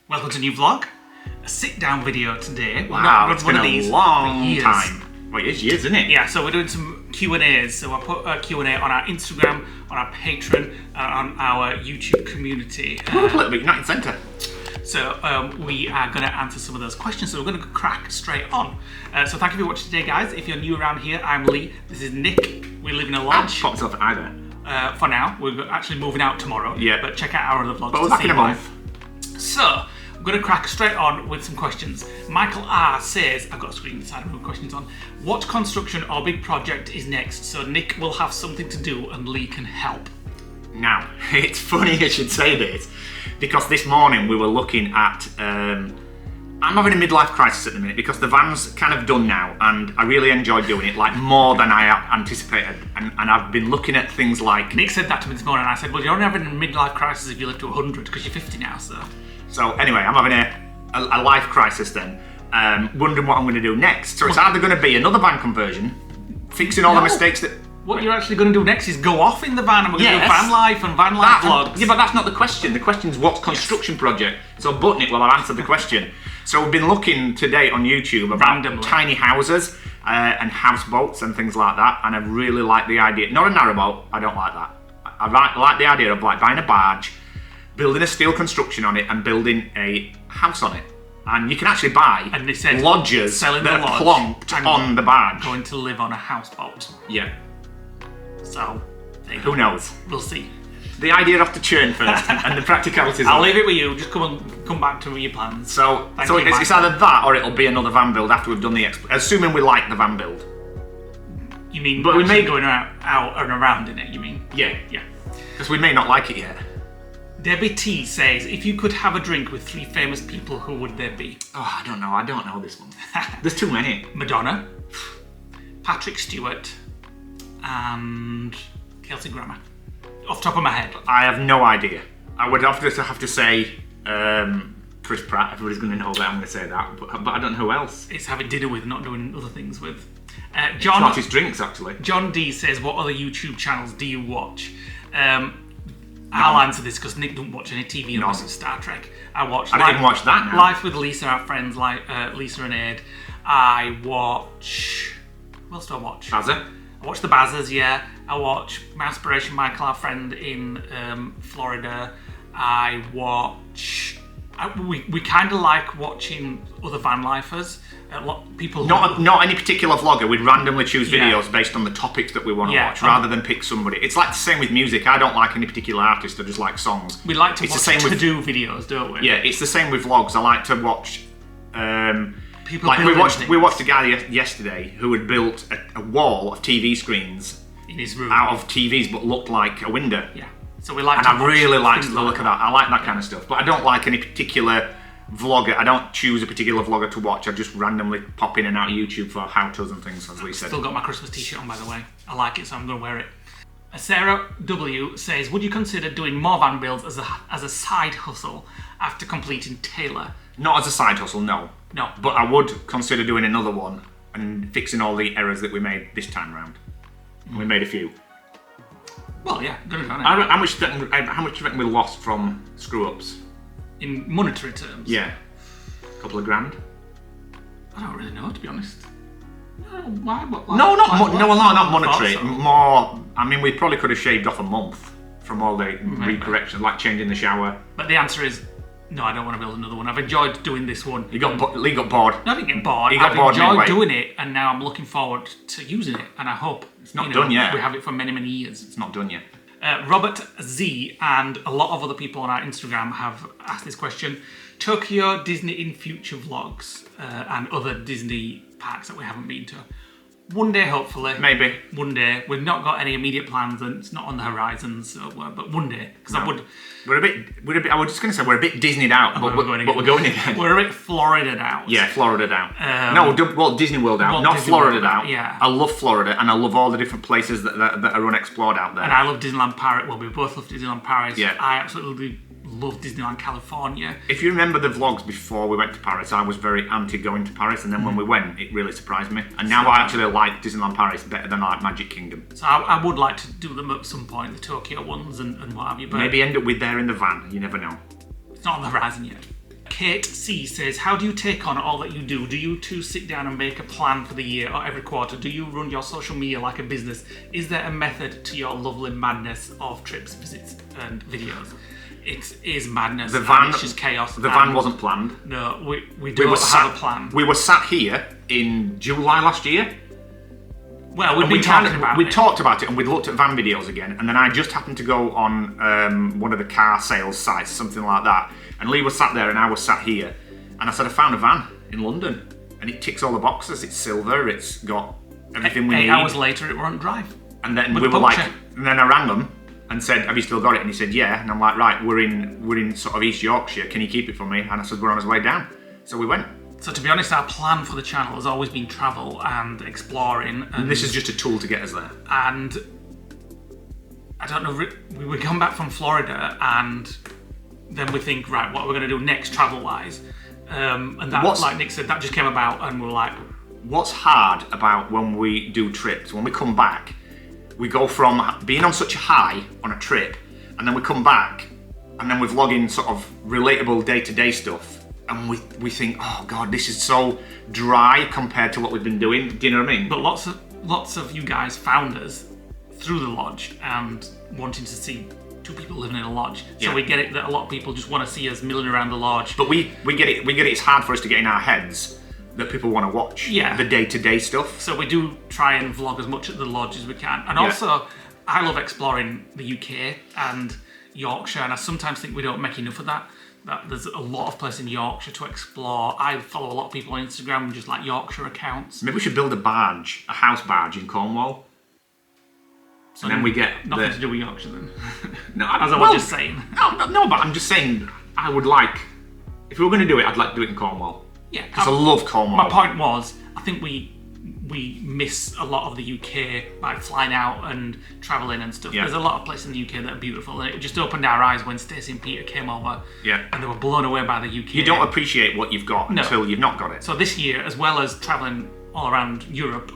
Welcome to a new vlog, a sit-down video today. Wow, it's been a long time. Well, it is years, isn't it? Yeah, so we're doing some Q&As. So I put a Q&A on our Instagram, on our Patreon, and on our YouTube community. A little bit United Centre. So we are going to answer some of those questions. So we're going to crack straight on. So thank you for watching today, guys. If you're new around here, I'm Lee. This is Nick. We live in a lodge. Pop myself either. For now, we're actually moving out tomorrow. Yeah. But check out our other vlogs. But we're back in a month. So I'm going to crack straight on with some questions. Michael R says, I've got a screen beside me with questions on. What construction or big project is next? So Nick will have something to do and Lee can help. Now, it's funny you should say this, because this morning we were looking at, I'm having a midlife crisis at the minute because the van's kind of done now and I really enjoy doing it, like more than I anticipated. And I've been looking at things like... Nick said that to me this morning and I said, well, you're only having a midlife crisis if you live to 100 because you're 50 now, so... So anyway, I'm having a life crisis then, wondering what I'm going to do next. So it's either going to be another van conversion, fixing all the mistakes that... What you're actually going to do next is go off in the van and we're going to do van life and van life vlogs. Yeah, but that's not the question. The question is what's construction project? So button it while I've answered the question. So we've been looking today on YouTube about tiny houses and houseboats and things like that, and I really like the idea. Not a narrowboat, I don't like that. I like the idea of like buying a barge, building a steel construction on it and building a house on it. And you can actually buy lodgers that are plonked on the barge. Going to live on a houseboat. Yeah. So, who knows? We'll see. The idea of to churn first and the practicalities. I'll leave it with you. Just come back to your plans. So it's either that or it'll be another van build after we've done the assuming we like the van build. You mean? But we may going out and around in it. You mean? Yeah. Because we may not like it yet. Debbie T says, if you could have a drink with 3 famous people, who would they be? Oh, I don't know this one. There's too many. Madonna, Patrick Stewart, and Kelsey Grammer. Off the top of my head. I have no idea. I would have to say Chris Pratt. Everybody's going to know that I'm going to say that, but I don't know who else. It's having dinner with, not doing other things with. John. Not his drinks, actually. John D says, what other YouTube channels do you watch? I'll answer this because Nick don't watch any TV unless it's Star Trek. I didn't even watch that now. Life with Lisa, our friends like Lisa and Ed. I watch... What else do I watch? Bazza. I watch the Bazzers, yeah. I watch My Inspiration Michael, our friend in Florida. I watch... We kind of like watching other van lifers. People not any particular vlogger. We'd randomly choose videos based on the topics that we want to watch, rather than pick somebody. It's like the same with music. I don't like any particular artist. I just like songs. We like to watch to-do videos, don't we? Yeah, it's the same with vlogs. I like to watch. People like we watched a guy yesterday who had built a wall of TV screens in his room out of TVs, but looked like a window. Yeah. So we like. And I really like the look of that. I like that kind of stuff, but I don't like any particular vlogger. I don't choose a particular vlogger to watch. I just randomly pop in and out of YouTube for how-tos and things, as Lee said. Still got my Christmas t-shirt on, by the way. I like it, so I'm going to wear it. Sarah W says, would you consider doing more van builds as a side hustle after completing Taylor? Not as a side hustle, no. No. But I would consider doing another one and fixing all the errors that we made this time round. We made a few. Well, yeah, good enough. How much do you reckon we lost from screw-ups? In monetary terms? Yeah. A couple of grand? I don't really know, to be honest. No, why? Not monetary. More, I mean, we probably could have shaved off a month from all the recorrections, like changing the shower. But the answer is, no, I don't want to build another one. I've enjoyed doing this one. Lee got bored. No, I didn't get bored. I've enjoyed doing it, and now I'm looking forward to using it, and I hope it's not done yet. We have it for many, many years. It's not done yet. Robert Z and a lot of other people on our Instagram have asked this question. Tokyo Disney in future vlogs and other Disney parks that we haven't been to. One day, hopefully. Maybe. One day. We've not got any immediate plans and it's not on the horizon, so, but one day. Because I was just going to say we're a bit Disneyed out, but we're going again. We're a bit Florida'd out. Yeah, Florida'd out. Disney World out, not Florida'd out. Yeah. I love Florida and I love all the different places that are unexplored out there. And I love Disneyland Paris. Well, we both love Disneyland Paris. Yeah. I absolutely love Disneyland California. If you remember the vlogs before we went to Paris, I was very anti going to Paris, and then when we went, it really surprised me. And now I actually like Disneyland Paris better than I like Magic Kingdom. So I would like to do them at some point, the Tokyo ones and what have you. But maybe end up with there in the van, you never know. It's not on the horizon yet. Kate C says, how do you take on all that you do? Do you two sit down and make a plan for the year or every quarter? Do you run your social media like a business? Is there a method to your lovely madness of trips, visits, and videos? It is madness. The van, it's just chaos. The van wasn't planned. No, we don't have a plan. We were sat here in July last year. Well, we've been talking about it. We talked about it and we'd looked at van videos again, and then I just happened to go on one of the car sales sites, something like that, and Leigh was sat there and I was sat here, and I said, I found a van in London, and it ticks all the boxes. It's silver, it's got everything we need. 8 hours later, it won't drive. And then we were like, and then I rang them and said, have you still got it? And he said, yeah. And I'm like, right, we're in sort of East Yorkshire, can you keep it for me? And I said, we're on his way down. So we went. So to be honest, our plan for the channel has always been travel and exploring. And this is just a tool to get us there. And I don't know, we come back from Florida and then we think, right, what are we going to do next travel-wise? And that, like Nick said, that just came about and we're like... What's hard about when we do trips, when we come back, we go from being on such a high on a trip, and then we come back, and then we're vlogging sort of relatable day-to-day stuff, and we think, oh God, this is so dry compared to what we've been doing. Do you know what I mean? But lots of you guys found us through the lodge and wanting to see two people living in a lodge. So we get it that a lot of people just want to see us milling around the lodge. But we get it. It's hard for us to get in our heads that people want to watch the day-to-day stuff. So we do try and vlog as much at the lodge as we can. And also, I love exploring the UK and Yorkshire, and I sometimes think we don't make enough of that. That there's a lot of places in Yorkshire to explore. I follow a lot of people on Instagram, just like Yorkshire accounts. Maybe we should build a house barge in Cornwall. So and then we get nothing to do with Yorkshire then. No, as I was just saying. No, but I'm just saying, I would like, if we were going to do it, I'd like to do it in Cornwall. Yeah, because I love Cornwall. My point was, I think we miss a lot of the UK by flying out and travelling and stuff. There's a lot of places in the UK that are beautiful, and it just opened our eyes when Stacey and Peter came over. And they were blown away by the UK. You don't appreciate what you've got until you've not got it. So this year, as well as travelling all around Europe,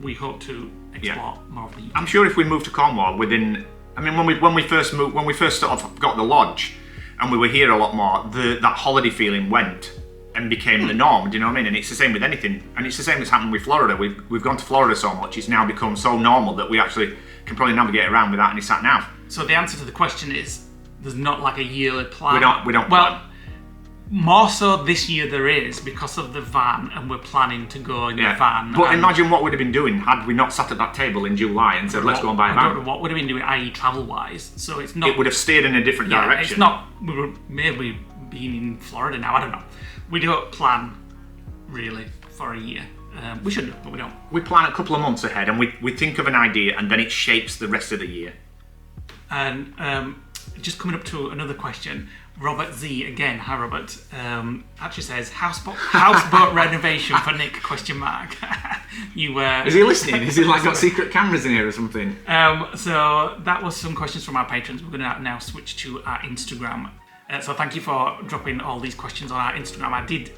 we hope to explore more of the UK. I'm sure if we moved to Cornwall within, I mean, when we first sort of got the lodge, and we were here a lot more, that holiday feeling went and became the norm. Do you know what I mean? And it's the same with anything. And it's the same that's happened with Florida. We've gone to Florida so much, it's now become so normal that we actually can probably navigate around without any sat nav. So the answer to the question is, there's not like a yearly plan. We don't well, plan. More so this year there is, because of the van, and we're planning to go in the van. But imagine what we'd have been doing had we not sat at that table in July and said, let's go and buy a van. I don't know what we'd have been doing, i.e. travel-wise. So it's not... It would have steered in a different direction. It's not... We were maybe being in Florida now, I don't know. We don't plan, really, for a year. We should do, but we don't. We plan a couple of months ahead, and we think of an idea, and then it shapes the rest of the year. And just coming up to another question, Robert Z again. Hi Robert. Actually says houseboat renovation for Nick ? You Is he listening? Is he like got secret cameras in here or something? So that was some questions from our patrons. We're going to now switch to our Instagram. So thank you for dropping all these questions on our Instagram. I did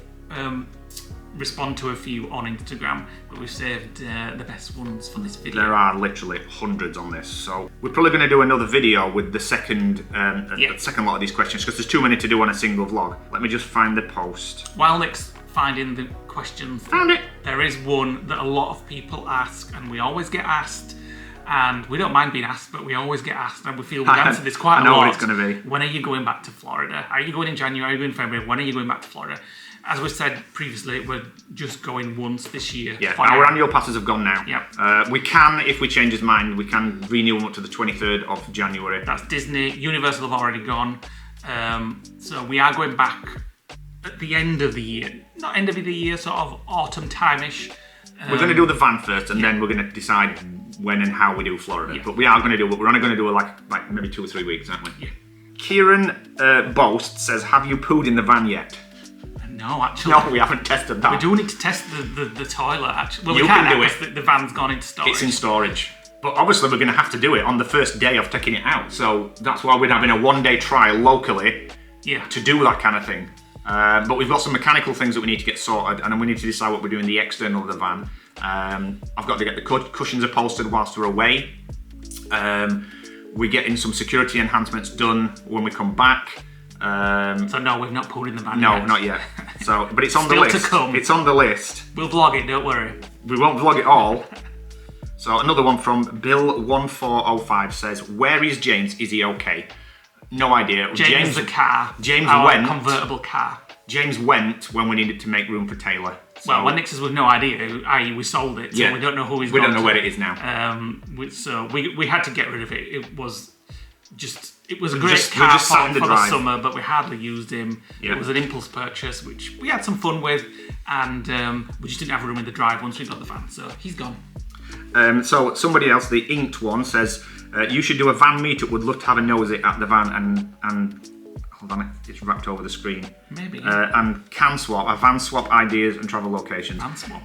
respond to a few on Instagram, but we've saved the best ones for this video. There are literally hundreds on this, so we're probably going to do another video with the second lot of these questions, because there's too many to do on a single vlog. Let me just find the post. While Nick's finding the questions, found it. There is one that a lot of people ask, and we always get asked, and we don't mind being asked, but we always get asked, and we feel we've answered this quite a lot. I know what it's going to be. When are you going back to Florida? Are you going in January? Are you going in February? When are you going back to Florida? As we said previously, we're just going once this year. Yeah, our annual passes have gone now. Yep. We can, if we change his mind, we can renew them up to the 23rd of January. That's Disney. Universal have already gone. So we are going back at the end of the year. Not end of the year, sort of autumn time-ish. We're going to do the van first, and then we're going to decide when and how we do Florida. Yeah. But we are going to do it. We're only going to do it like maybe 2 or 3 weeks, aren't we? Yeah. Kieran Boast says, have you pooed in the van yet? No, actually. No, we haven't tested that. We do need to test the toilet, actually. Well, you we can do it. Because the van's gone into storage. It's in storage. But obviously we're going to have to do it on the first day of taking it out. So that's why we're having a 1-day trial locally to do that kind of thing. But we've got some mechanical things that we need to get sorted, and then we need to decide what we're doing the external of the van. I've got to get the cushions upholstered whilst we're away. We're getting some security enhancements done when we come back. So no, we've not pulled in the van No, yet. not yet. So, but it's on the Still list. to come. It's on the list. We'll vlog it, don't worry. We won't vlog it all. So another one from Bill1405 says, "Where is James? Is he okay?" No idea. James the car. James our went. Convertible car. James went when we needed to make room for Taylor. So, Well, when Nick says we've no idea, i.e. we sold it, so we don't know who he's We gone don't know to. where it is now. So we had to get rid of it. It was a We great just car sat in for the the drive. summer, but we hardly used him. Yeah. It was an impulse purchase, which we had some fun with, and we just didn't have room in the drive once we got the van, so he's gone. So somebody else, the inked one, says, "You should do a van meetup. Would love to have a nosy at the van and hold on, it's wrapped over the screen. Maybe. And can swap, a van swap ideas and travel locations. Van swap.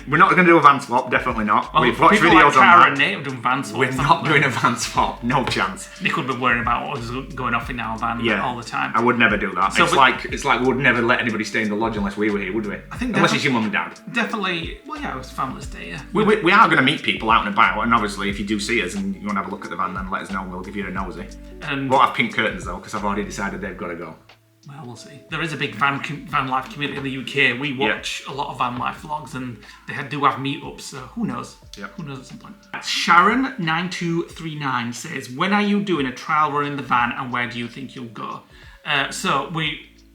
We're not going to do a van swap, definitely not. Well, We've watched people videos like Cara on that. and Nate have done van swaps. We're not doing a van swap, no chance. Nick would be worrying about what was going off in our van all the time. I would never do that. So it's like we would never let anybody stay in the lodge unless we were here, would we? I think unless it's your mum and dad. Definitely. Well, yeah, it was family stay. Yeah. We are going to meet people out and about, and obviously if you do see us and you want to have a look at the van, then let us know and we'll give you a nosy. Won't have pink curtains though, because I've already decided they've got to go. Well, we'll see. There is a big van life community in the UK. We watch a lot of van life vlogs, and they do have meetups. So who knows? Yeah. Who knows at some point? Sharon9239 says, "When are you doing a trial run in the van, and where do you think you'll go?"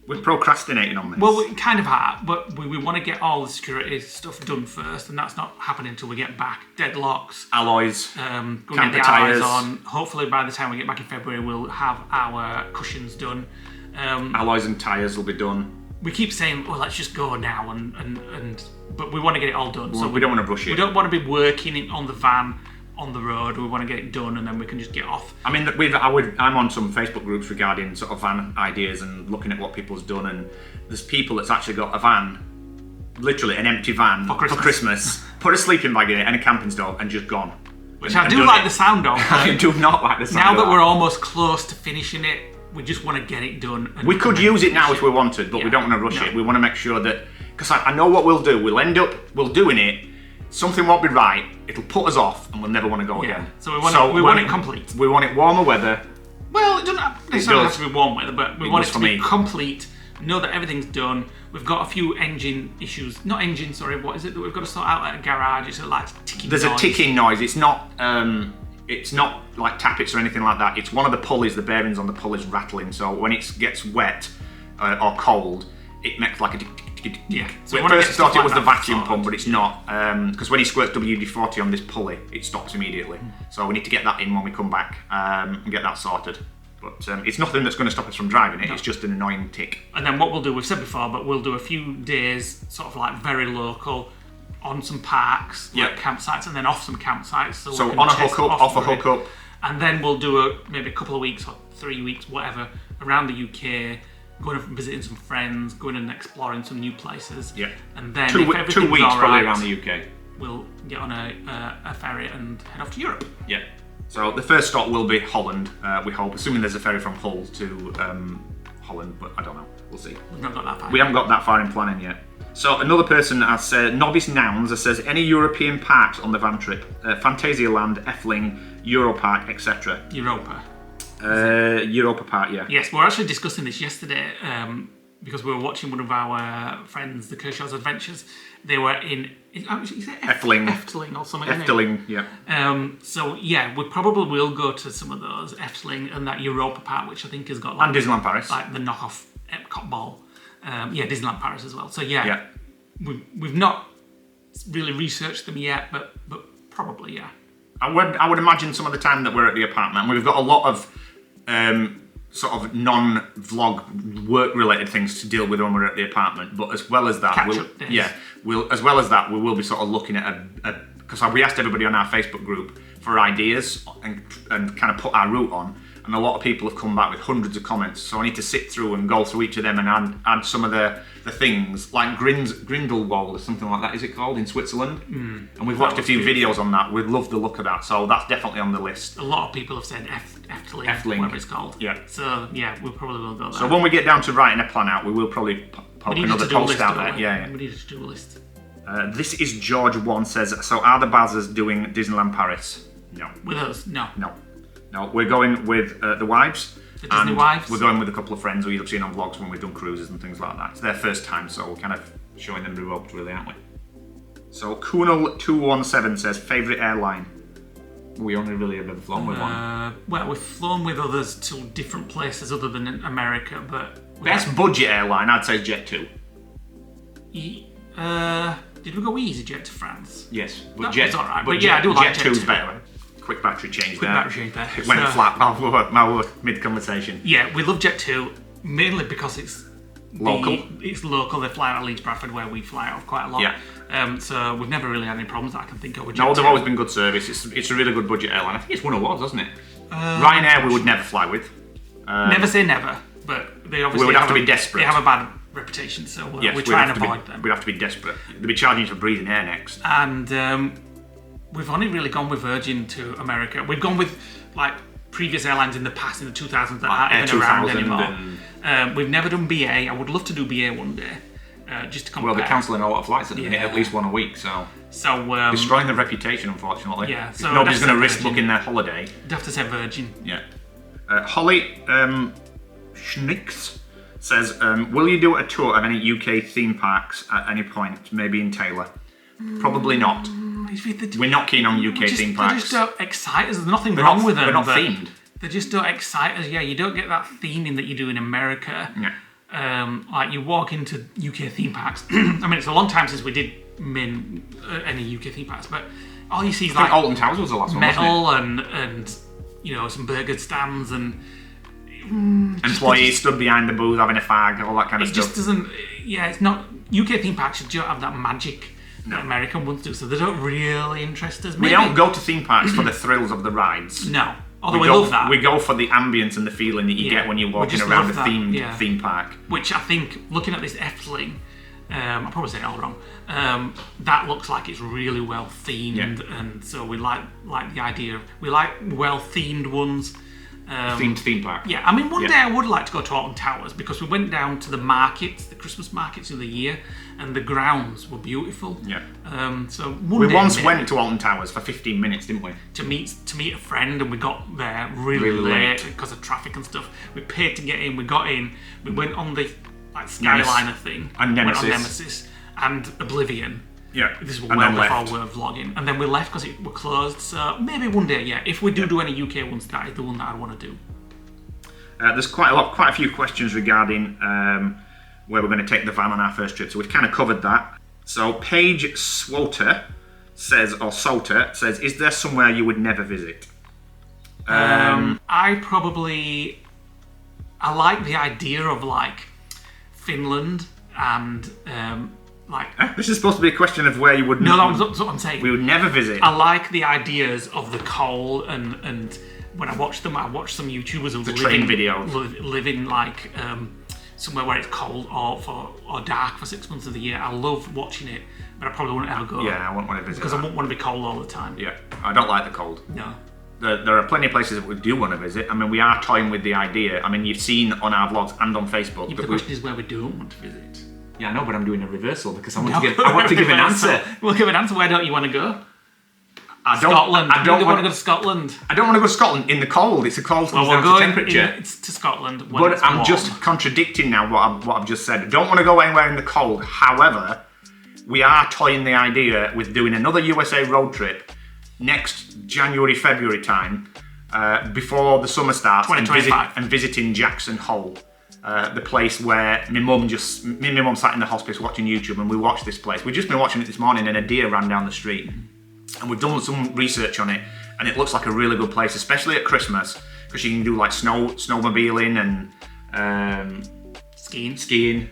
We're procrastinating on this. Well, we kind of are, but we want to get all the security stuff done first, and that's not happening until we get back. Deadlocks, alloys, go and get camper the tyres alloys on. Hopefully, by the time we get back in February, we'll have our cushions done. Alloys and tyres will be done. We keep saying, "Well, let's just go now," but we want to get it all done. Well, so we don't want to rush it. We don't want to be working on the van on the road. We want to get it done, and then we can just get off. I mean, I'm on some Facebook groups regarding sort of van ideas and looking at what people's done, and there's people that's actually got a van, literally an empty van for Christmas, put a sleeping bag in it and a camping stove, and just gone. Which I do like the sound of. I do not like the sound now of that we're almost close to finishing it, we just want to get it done. We could use it now if we wanted, but we don't want to rush it. We want to make sure that, because I know what we'll do. We'll end up doing it. Something won't be right. It'll put us off, and we'll never want to go again. So we want it complete. We want it warmer weather. Well, it doesn't necessarily have to be warm weather, but we want it to be complete. Know that everything's done. We've got a few engine issues. Not engine, sorry. What is it that we've got to sort out at a garage? It's like ticking noise. There's a ticking noise. It's not like tappets or anything like that. It's one of the pulleys, the bearings on the pulleys rattling. So when it gets wet or cold, it makes like a tick. Yeah. So at first I thought it was the vacuum pump, but it's not. Because when he squirts WD-40 on this pulley, it stops immediately. So we need to get that in when we come back and get that sorted. But it's nothing that's going to stop us from driving it. No. It's just an annoying tick. And then what we'll do, we've said before, but we'll do a few days, sort of like very local, on some parks, like campsites, and then off some campsites. So we can on a hookup, off a hookup. And then we'll do maybe a couple of weeks or 3 weeks, whatever, around the UK, going and visiting some friends, going and exploring some new places. Yeah. And then 2 weeks probably around the UK. We'll get on a ferry and head off to Europe. Yeah. So the first stop will be Holland, we hope, assuming there's a ferry from Hull to Holland, but I don't know. We'll see. We've not got that far. We haven't got that far in planning yet. So another person has said, Novice Nouns says, any European parks on the van trip? Phantasialand, Efteling, Europark, etc. Europa. Europa Park, yeah. Yes, we were actually discussing this yesterday because we were watching one of our friends, the Kershaw's Adventures. They were in Efteling. Efteling or something. Efteling, yeah. So yeah, we probably will go to some of those, Efteling and that Europa Park, which I think has got and Disneyland Paris, like the knockoff Epcot ball. Disneyland Paris as well. So we've not really researched them yet, but probably I would imagine some of the time that we're at the apartment, we've got a lot of sort of non-vlog work-related things to deal with when we're at the apartment. But as well as that, we will be sort of looking at because we asked everybody on our Facebook group for ideas and kind of put our route on. And a lot of people have come back with hundreds of comments, so I need to sit through and go through each of them and add some of the things, like Grindelwald or something like that, is it called, in Switzerland? And we've watched a few videos on that. We love the look of that, so that's definitely on the list. A lot of people have said Efteling, whatever it's called. Yeah. So yeah, we probably will go there. So when we get down to writing a plan out, we will probably poke another post out there. Yeah. We need a to-do list. This is George 1 says, so are the Bazzers doing Disneyland Paris? No. With us? No. No, we're going with the wives. The Disney wives. We're going with a couple of friends who you've seen on vlogs when we've done cruises and things like that. It's their first time, so we're kind of showing them the ropes, really, aren't we? So Kunal217 says, favourite airline? We only really have ever flown with one. Well, we've flown with others to different places other than in America, but... Best budget airline, I'd say Jet2. Did we go EasyJet to France? Yes. But Jet, alright. But yeah, I do like Jet2's better. Quick battery change there. It went So, flat my mid-conversation. Yeah, we love Jet2, mainly because it's... Local. It's local. They fly out of Leeds Bradford, where we fly out of quite a lot. Yeah. So we've never really had any problems that I can think of with Jet2. No, they've always been good service. It's a really good budget airline. I think it's won awards, hasn't it? Ryanair we would never fly with. Never say never, but they obviously we would have to be desperate. They have a bad reputation, so we're trying to avoid them. We'd have to be desperate. They'd be charging us for breathing air next. And we've only really gone with Virgin to America. We've gone with like previous airlines in the past, in the 2000s, that aren't even around anymore. We've never done BA. I would love to do BA one day, just to compare. Well, they're cancelling a lot of flights at the minute, at least one a week, so destroying the reputation, unfortunately. Yeah, so nobody's going to risk booking their holiday. You'd have to say Virgin. Yeah. Holly Schnicks says, will you do a tour of any UK theme parks at any point, maybe in Taylor? Probably not. We're not keen on UK theme parks. They just don't excite us. There's nothing wrong with them. They're not themed. They just don't excite us. Yeah, you don't get that theming that you do in America. Yeah. Like you walk into UK theme parks. I mean, it's a long time since we did any UK theme parks, but all you see is like Alton Towers was the last one, metal and some burger stands and employees stood behind the booth having a fag, all that kind of stuff. It just doesn't. Yeah, it's not. UK theme parks just don't have that magic that American ones do, so they don't really interest us. Maybe. We don't go to theme parks for the thrills of the rides. No. Although we love that. We go for the ambience and the feeling that you get when you're walking around a themed theme park. Which I think, looking at this Efteling, I'll probably say it all wrong, that looks like it's really well themed, and so we like the idea of, we like well themed ones. Themed theme park. Yeah, I mean, one day I would like to go to Alton Towers because we went down to the markets, the Christmas markets of the year, and the grounds were beautiful. Yeah. So we once went to Alton Towers for 15 minutes, didn't we? To meet a friend, and we got there really late because of traffic and stuff. We paid to get in. We got in. We went on the Skyliner thing. And Nemesis. Went on Nemesis and Oblivion. Yeah. This was well before we were vlogging, and then we left because it were closed. So maybe one day, if we do any UK ones, that is the one that I want to do. There's quite a few questions regarding where we're going to take the van on our first trip. So we've kind of covered that. So Paige Swalter says, is there somewhere you would never visit? I like the idea of like Finland and. This is supposed to be a question of where you would... No, that's what I'm saying. We would never visit. I like the ideas of the cold, and when I watch them, I watch some YouTubers who live in like somewhere where it's cold or dark for 6 months of the year. I love watching it, but I probably wouldn't ever go. Yeah, I wouldn't want to visit because I wouldn't want to be cold all the time. Yeah, I don't like the cold. No. There are plenty of places that we do want to visit. I mean, we are toying with the idea. I mean, you've seen on our vlogs and on Facebook. Yeah, but the question is where we don't want to visit. Yeah, I know, but I'm doing a reversal because I want to give an answer. We'll give an answer. Where don't you want to go? Scotland. I don't want to go to Scotland. I don't want to go to Scotland in the cold. It's a cold temperature. It's to Scotland. But I'm just contradicting now what I've just said. I don't want to go anywhere in the cold. However, we are toying the idea with doing another USA road trip next January, February time, before the summer starts, and visiting Jackson Hole. The place where my mum sat in the hospice watching YouTube, and we watched this place. We've just been watching it this morning, and a deer ran down the street. And we've done some research on it, and it looks like a really good place, especially at Christmas, because you can do like snowmobiling and skiing.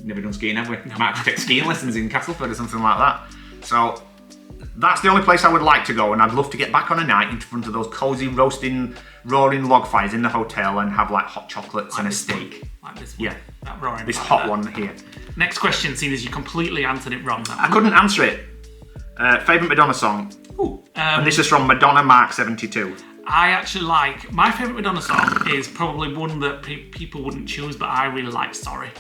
Never done skiing, have we? No. Might have to take skiing lessons in Castleford or something like that. So that's the only place I would like to go, and I'd love to get back on a night in front of those cosy roaring log fires in the hotel and have like hot chocolates and a steak. Like this one. Yeah. This hot one here. Next question, seeing as you completely answered it wrong. I couldn't answer it. Favourite Madonna song? Ooh. And this is from Madonna Mark 72. I actually like, my favourite Madonna song is probably one that people wouldn't choose, but I really like Sorry.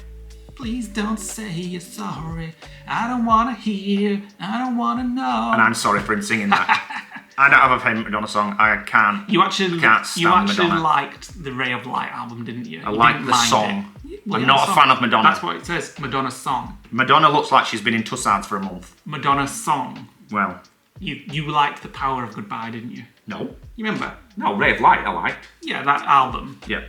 Please don't say you're sorry. I don't want to hear, I don't want to know. And I'm sorry for him singing that. I don't have a favourite Madonna song. I can't stand Madonna. Liked the Ray of Light album, didn't you? I like the song. I'm not a fan of Madonna. That's what it says, Madonna's song. Madonna looks like she's been in Tussauds for a month. Madonna's song. Well. You liked The Power of Goodbye, didn't you? No. You remember? No, Ray of Light I liked. Yeah, that album. Yeah.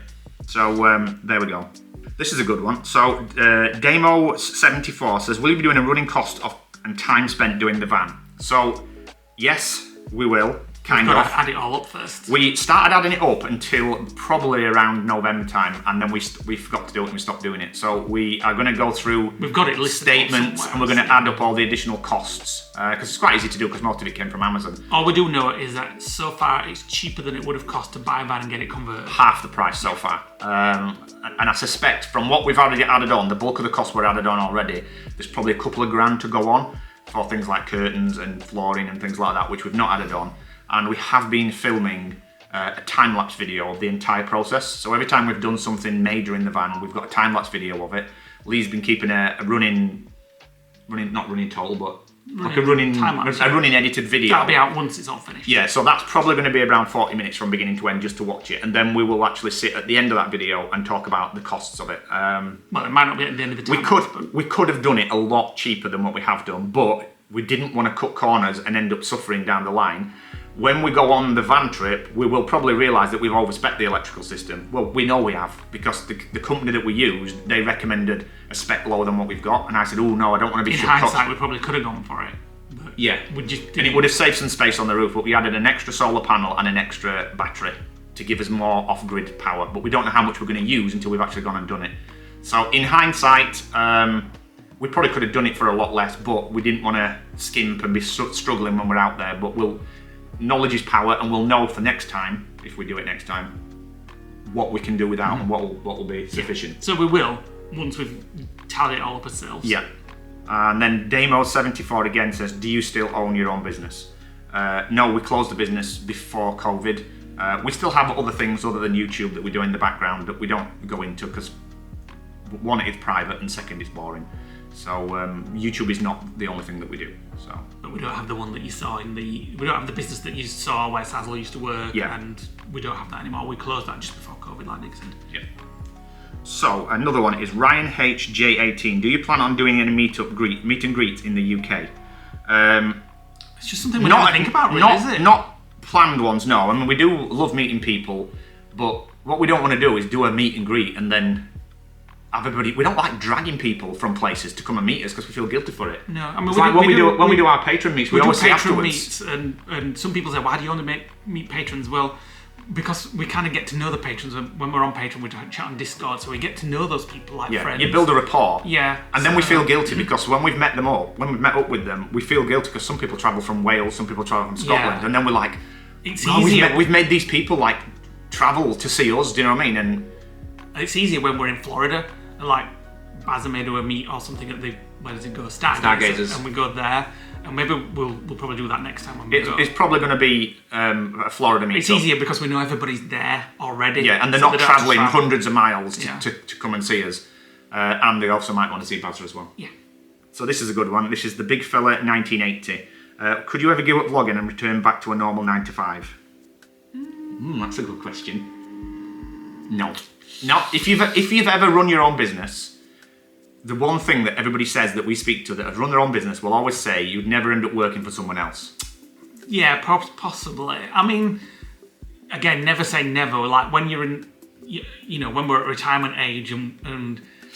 So, there we go. This is a good one. So, Damo74 says, will you be doing a running cost of and time spent doing the van? So, yes, we will. Kind of. We've got to add it all up first. We started adding it up until probably around November time, and then we forgot to do it and we stopped doing it. So we are going to go through We've got it listed statements and we're going to add up all the additional costs because it's quite easy to do because most of it came from Amazon. All we do know is that so far it's cheaper than it would have cost to buy a van and get it converted. Half the price so far. And I suspect from what we've already added on, the bulk of the costs were added on already, there's probably a couple of grand to go on for things like curtains and flooring and things like that, which we've not added on. And we have been filming a time-lapse video of the entire process. So every time we've done something major in the van, we've got a time-lapse video of it. Lee's been keeping a running total, but like a running edited video. That'll be out once it's all finished. Yeah, so that's probably going to be around 40 minutes from beginning to end just to watch it. And then we will actually sit at the end of that video and talk about the costs of it. Well, it might not be at the end of the time. We could have done it a lot cheaper than what we have done, but we didn't want to cut corners and end up suffering down the line. When we go on the van trip, we will probably realise that we've overspec the electrical system. Well, we know we have, because the company that we used, they recommended a spec lower than what we've got, and I said, oh no, I don't want to be in hindsight, we probably could have gone for it. Yeah, and it would have saved some space on the roof, but we added an extra solar panel and an extra battery to give us more off-grid power, but we don't know how much we're going to use until we've actually gone and done it. So in hindsight, we probably could have done it for a lot less, but we didn't want to skimp and be struggling when we're out there, but knowledge is power, and we'll know for next time, if we do it next time, what we can do without and what will be sufficient. So we will, once we've tallied it all up ourselves. Yeah. And then Damo74 again says, do you still own your own business? No, we closed the business before COVID. We still have other things other than YouTube that we do in the background that we don't go into because one, it's private, and second, it's boring. So YouTube is not the only thing that we do. So, but we don't have the one that you saw we don't have the business that you saw where Sazzle used to work, and we don't have that anymore. We closed that just before COVID, like Nick said. Yeah. So another one is Ryan HJ18. Do you plan on doing any meet and greet in the UK? It's just something we don't think about, really, is it? Not planned ones, no. I mean, we do love meeting people, but what we don't want to do is do a meet and greet and then everybody. We don't like dragging people from places to come and meet us because we feel guilty for it. No, I mean, it's like when we do our patron meets, we always say afterwards. Meets and some people say, why do you only meet patrons? Well, because we kind of get to know the patrons when we're on Patreon. We chat on Discord, so we get to know those people like friends. You build a rapport. Yeah, and then we feel guilty because when we've met up with them, we feel guilty because some people travel from Wales, some people travel from Scotland, and then we're like, it's easier. We've made these people like travel to see us. Do you know what I mean? And it's easier when we're in Florida. Like Baz made a meet or something at the where does it go? Stargazers, and we go there, and maybe we'll probably do that next time when we go. It's probably going to be a Florida meet. It's easier because we know everybody's there already. Yeah, and they're not travelling hundreds of miles to come and see us, and they also might want to see Baz as well. Yeah. So this is a good one. This is the Big Fella 1980. Could you ever give up vlogging and return back to a normal 9 to 5? That's a good question. No. If you've ever run your own business, the one thing that everybody says that we speak to that have run their own business will always say you'd never end up working for someone else. Yeah, possibly. I mean, again, never say never. Like when you're in, when we're at retirement age and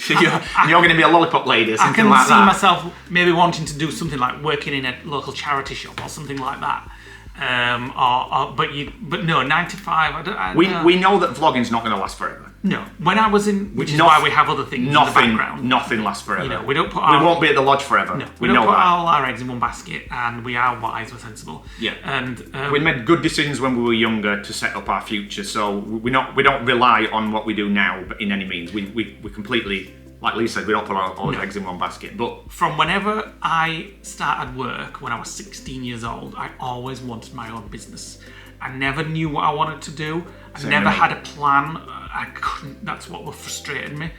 you're going to be a lollipop lady or something like that. I can see myself maybe wanting to do something like working in a local charity shop or something like that. But no, 9 to 5. We know that vlogging's not going to last forever. No, when I was in, which is why we have other things in the background. Nothing lasts forever. We don't put. We won't be at the lodge forever. No, we don't put all our eggs in one basket, and we are wise, we're sensible. Yeah, and we made good decisions when we were younger to set up our future. So we don't rely on what we do now, but in any means, we completely. Like Lee said, we don't put all our eggs in one basket. But from whenever I started work, when I was 16 years old, I always wanted my own business. I never knew what I wanted to do. I never had a plan. I couldn't. That's what frustrated me.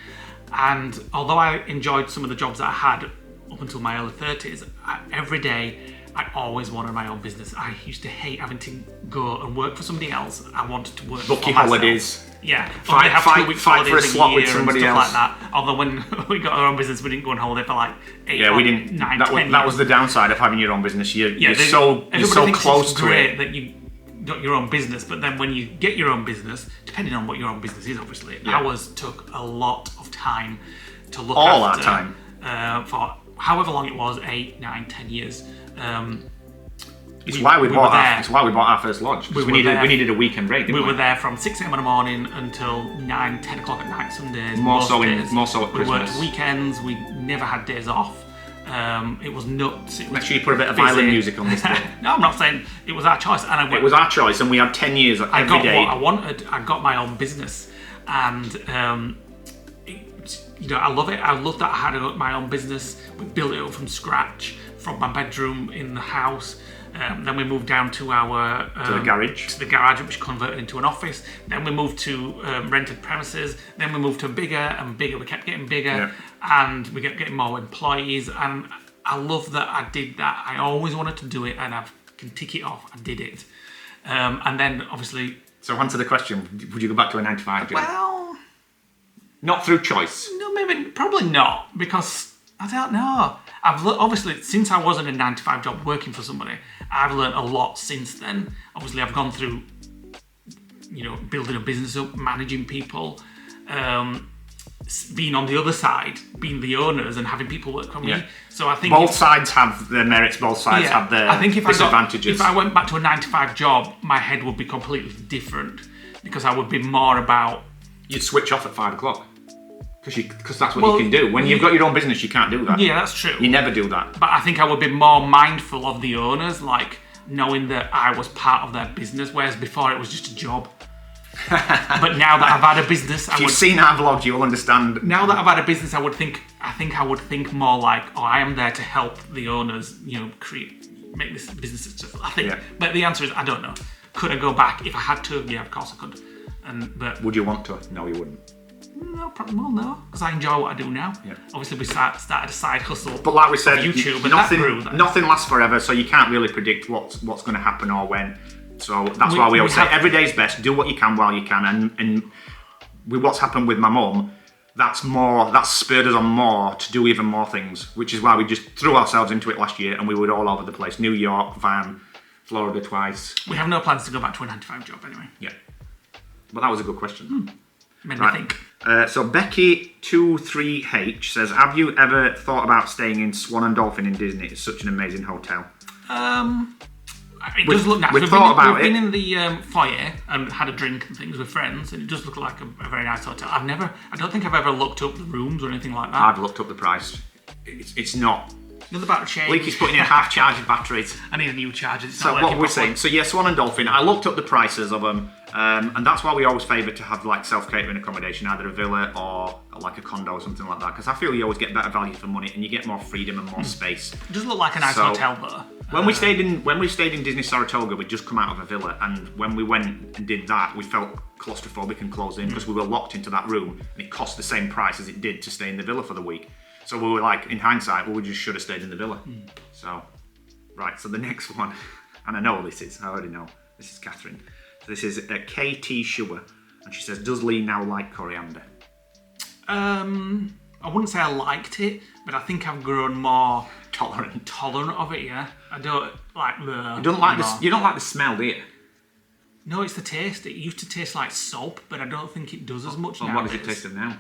And although I enjoyed some of the jobs that I had up until my early 30s, every day I always wanted my own business. I used to hate having to go and work for somebody else. I wanted to work Booking for myself. holidays. Yeah, Fight for a slot with somebody stuff else. like that. Although when we got our own business, we didn't go on holiday for like 8 Yeah, we didn't. 9, that 10 was, years. that was the downside of having your own business. You're so thinks close it's to great it. that you got your own business, but then when you get your own business, depending on what your own business is, obviously, ours took a lot of time to look All after. that time. For however long it was, 8, 9, 10 years. It's why we bought our first lodge. We needed a weekend break. We were there from 6 a.m. in the morning until 9, 10 o'clock at night some days. More so at We Christmas. worked weekends. We never had days off. It was nuts. Make sure you put a bit of violin music on this thing. No, I'm not saying it was our choice. And It was our choice, and we had 10 years every day. I got what I wanted. I got my own business, and I love it. I love that I had my own business. We built it up from scratch, from my bedroom in the house. Then we moved down to our the garage. To the garage, which converted into an office. Then we moved to rented premises. Then we moved to bigger and bigger. We kept getting bigger, and we kept getting more employees. And I love that I did that. I always wanted to do it, and I can tick it off. I did it. And then obviously. So answer the question: would you go back to a 9-to-5 job? Well, not through choice. No, maybe probably not, because I don't know. Obviously, since I was in a 9-to-5 job working for somebody, I've learned a lot since then. Obviously, I've gone through, building a business up, managing people, being on the other side, being the owners and having people work for me. So I think both sides have their merits, both sides have their disadvantages. If I went back to a 9-to-5 job, my head would be completely different, because I would be more about... You'd switch off at 5 o'clock. Because that's what you can do. When you've got your own business, you can't do that. Yeah, that's true. You never do that. But I think I would be more mindful of the owners, like knowing that I was part of their business, whereas before it was just a job. But now that I've had a business, if you've seen our vlogs, you'll understand. Now that I've had a business, I think I would think more like, I am there to help the owners, make this business successful. I think. But the answer is, I don't know. Could I go back if I had to? Yeah, of course I could. But would you want to? No, you wouldn't. No, probably well, no, because I enjoy what I do now. Yeah. Obviously, we started a side hustle. But like we said, YouTube, nothing lasts forever, so you can't really predict what's going to happen or when. So that's why we always say every day's best. Do what you can while you can, and with what's happened with my mum, that's spurred us on more to do even more things. Which is why we just threw ourselves into it last year, and we were all over the place: New York, Van, Florida twice. We have no plans to go back to a 9-to-5 job anyway. Yeah, but that was a good question. Made me think. So Becky23H says, have you ever thought about staying in Swan Dolphin in Disney? It's such an amazing hotel. It does look nice. We've been in the foyer and had a drink and things with friends, and it does look like a very nice hotel. I don't think I've ever looked up the rooms or anything like that. I've looked up the price. It's not. You're about to change. Leaky's putting in half-charged batteries. I need a new charger. So what we're saying, Swan and Dolphin, I looked up the prices of them, and that's why we always favour to have like self-catering accommodation, either a villa or like a condo or something like that, because I feel you always get better value for money and you get more freedom and more space. It does look like a nice hotel though. When we stayed in Disney Saratoga, we'd just come out of a villa, and when we went and did that, we felt claustrophobic and closed in because we were locked into that room, and it cost the same price as it did to stay in the villa for the week. So we were like, in hindsight, we just should have stayed in the villa. So the next one, and I know I already know. This is Catherine. So this is KT Sugar, and she says, does Leigh now like coriander? I wouldn't say I liked it, but I think I've grown more tolerant of it. Yeah, I don't like the. You don't like the smell, do you? No, it's the taste. It used to taste like soap, but I don't think it does as much now. What does it taste of now?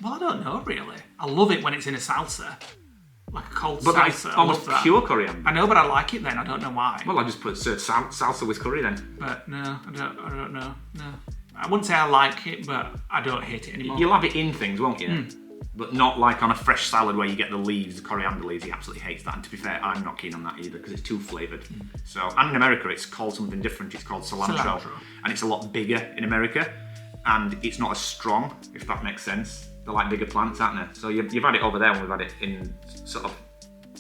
Well, I don't know really. I love it when it's in a salsa, like a cold salsa. But it's almost pure coriander. I know, but I like it then. I don't know why. Well, I just put salsa with curry then. But no, I don't know. No, I wouldn't say I like it, but I don't hate it anymore. You'll have it in things, won't you? But not like on a fresh salad where you get the leaves, the coriander leaves. He absolutely hates that. And to be fair, I'm not keen on that either because it's too flavoured. So, and in America, it's called something different. It's called cilantro. And it's a lot bigger in America. And it's not as strong, if that makes sense. They're like bigger plants, aren't they? So you've had it over there, and we've had it in sort of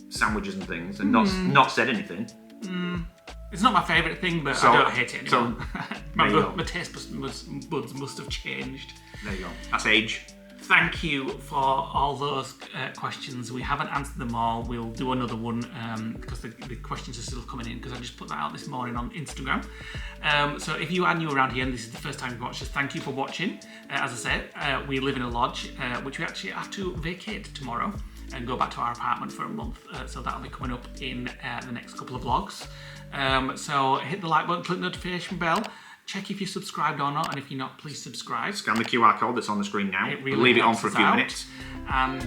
sandwiches and things, and not said anything. It's not my favourite thing, but I don't hate it anymore. My taste buds must have changed. There you go. That's age. Thank you for all those questions. We haven't answered them all. We'll do another one because the questions are still coming in because I just put that out this morning on Instagram. So if you are new around here and this is the first time you've watched us, thank you for watching. As I said, we live in a lodge, which we actually have to vacate tomorrow and go back to our apartment for a month. So that'll be coming up in the next couple of vlogs. So hit the like button, click the notification bell. Check if you're subscribed or not, and if you're not, please subscribe. Scan the QR code that's on the screen now. It really leave it on for a few minutes. And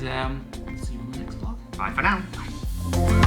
see you on the next vlog. Bye for now. Bye.